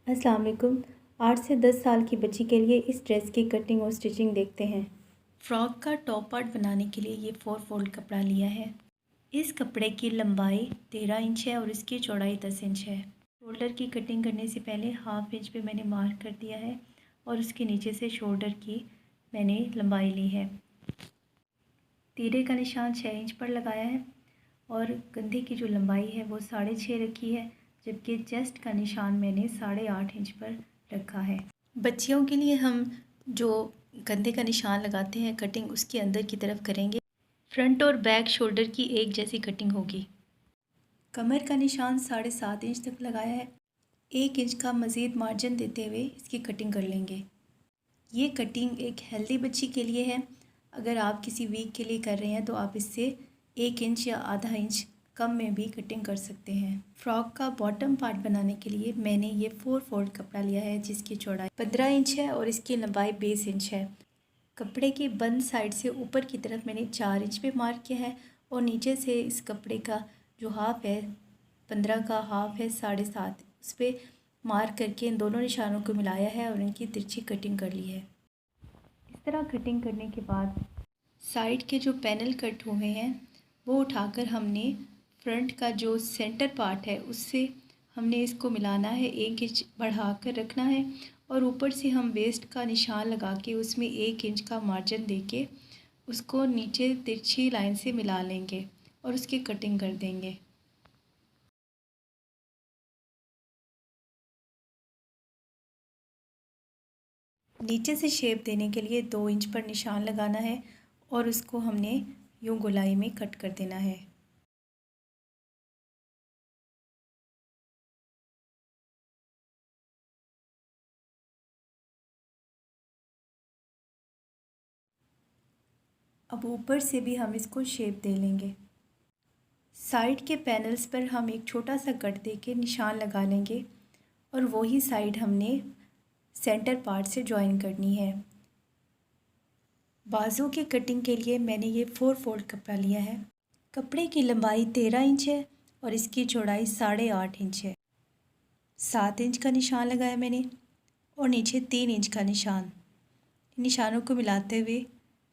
अस्सलाम वालेकुम। 8 से 10 साल की बच्ची के लिए इस ड्रेस की कटिंग और स्टिचिंग देखते हैं। फ्रॉक का टॉप पार्ट बनाने के लिए ये 4 फोल्ड कपड़ा लिया है। इस कपड़े की लंबाई 13 इंच है और इसकी चौड़ाई 10 इंच है। शोल्डर की कटिंग करने से पहले हाफ इंच पे मैंने मार्क कर दिया है और उसके नीचे से शोल्डर की मैंने लंबाई ली है। तीरे का निशान 6 इंच पर लगाया है और कंधे की जो लंबाई है वो 6.5 रखी है, जबकि चेस्ट का निशान मैंने 8.5 इंच पर रखा है। बच्चियों के लिए हम जो कंधे का निशान लगाते हैं कटिंग उसके अंदर की तरफ करेंगे। फ्रंट और बैक शोल्डर की एक जैसी कटिंग होगी। कमर का निशान 7.5 इंच तक लगाया है। 1 इंच का मज़ीद मार्जिन देते हुए इसकी कटिंग कर लेंगे। ये कटिंग एक हेल्दी बच्ची के लिए है। अगर आप किसी वीक के लिए कर रहे हैं तो आप इससे 1 इंच या आधा इंच कम में भी कटिंग कर सकते हैं। फ्रॉक का बॉटम पार्ट बनाने के लिए मैंने ये 4 फोल्ड कपड़ा लिया है जिसकी चौड़ाई 15 इंच है और इसकी लंबाई 20 इंच है। कपड़े की बंद साइड से ऊपर की तरफ मैंने 4 इंच पे मार्क किया है और नीचे से इस कपड़े का जो हाफ है 15 का हाफ है 7.5, उस पर मार्क करके इन दोनों निशानों को मिलाया है और इनकी तिरछी कटिंग कर ली है। इस तरह कटिंग करने के बाद साइड के जो पैनल कट हुए हैं वो उठाकर हमने फ्रंट का जो सेंटर पार्ट है उससे हमने इसको मिलाना है, 1 इंच बढ़ा कर रखना है और ऊपर से हम वेस्ट का निशान लगा के उसमें 1 इंच का मार्जिन देके उसको नीचे तिरछी लाइन से मिला लेंगे और उसकी कटिंग कर देंगे। नीचे से शेप देने के लिए 2 इंच पर निशान लगाना है और उसको हमने यूं गोलाई में कट कर देना है। अब ऊपर से भी हम इसको शेप दे लेंगे। साइड के पैनल्स पर हम एक छोटा सा कट दे के निशान लगा लेंगे और वही साइड हमने सेंटर पार्ट से जॉइन करनी है। बाजू की कटिंग के लिए मैंने ये 4 फोल्ड कपड़ा लिया है। कपड़े की लंबाई 13 इंच है और इसकी चौड़ाई 8.5 इंच है। 7 इंच का निशान लगाया मैंने और नीचे 3 इंच का निशान। निशानों को मिलाते हुए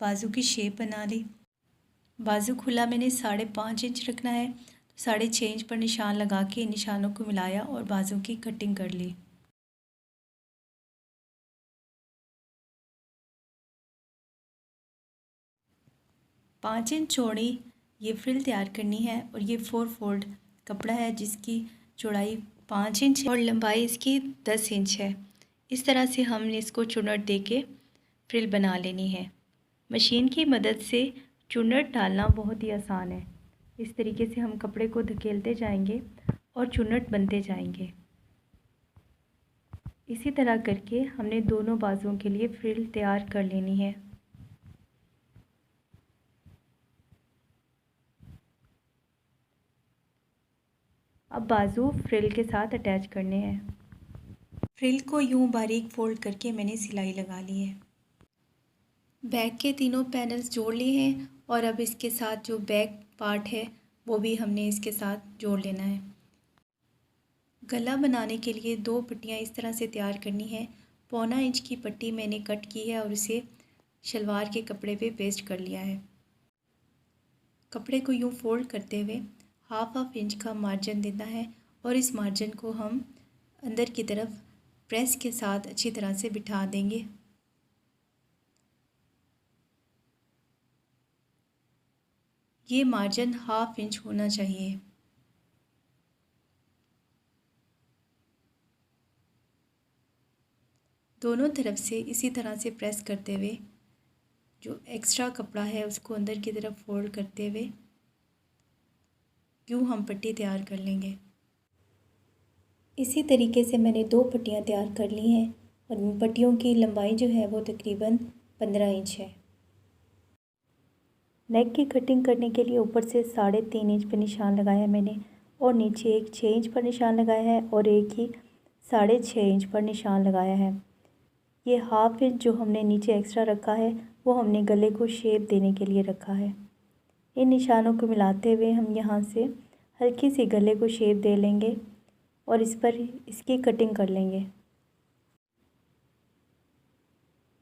बाजू की शेप बना ली। बाजू खुला मैंने 5.5 इंच रखना है, तो 6.5 इंच पर निशान लगा के निशानों को मिलाया और बाजू की कटिंग कर ली। पाँच इंच चौड़ी ये फ्रिल तैयार करनी है और ये 4 फोल्ड कपड़ा है जिसकी चौड़ाई 5 इंच और लंबाई इसकी 10 इंच है। इस तरह से हमने इसको चुन्नट दे के फ्रिल बना लेनी है। मशीन की मदद से चुन्नट डालना बहुत ही आसान है। इस तरीके से हम कपड़े को धकेलते जाएंगे और चुन्नट बनते जाएंगे। इसी तरह करके हमने दोनों बाजुओं के लिए फ्रिल तैयार कर लेनी है। अब बाजू फ्रिल के साथ अटैच करने हैं। फ्रिल को यूं बारीक फोल्ड करके मैंने सिलाई लगा ली है। बैक के तीनों पैनल्स जोड़ लिए हैं और अब इसके साथ जो बैक पार्ट है वो भी हमने इसके साथ जोड़ लेना है। गला बनाने के लिए 2 पट्टियाँ इस तरह से तैयार करनी है। 1.25 इंच की पट्टी मैंने कट की है और इसे शलवार के कपड़े पे पेस्ट कर लिया है। कपड़े को यूं फोल्ड करते हुए हाफ इंच का मार्जिन देना है और इस मार्जिन को हम अंदर की तरफ प्रेस के साथ अच्छी तरह से बिठा देंगे। ये मार्जिन हाफ इंच होना चाहिए। दोनों तरफ से इसी तरह से प्रेस करते हुए जो एक्स्ट्रा कपड़ा है उसको अंदर की तरफ फोल्ड करते हुए यूँ हम पट्टी तैयार कर लेंगे। इसी तरीके से मैंने 2 पट्टियाँ तैयार कर ली हैं और इन पट्टियों की लंबाई जो है वो तकरीबन 15 इंच है। नेक की कटिंग करने के लिए ऊपर से 3.5 इंच पर निशान लगाया मैंने और नीचे एक 6 इंच पर निशान लगाया है और एक ही 6.5 इंच पर निशान लगाया है। ये हाफ इंच जो हमने नीचे एक्स्ट्रा रखा है वो हमने गले को शेप देने के लिए रखा है। इन निशानों को मिलाते हुए हम यहाँ से हल्की सी गले को शेप दे लेंगे और इस पर इसकी कटिंग कर लेंगे।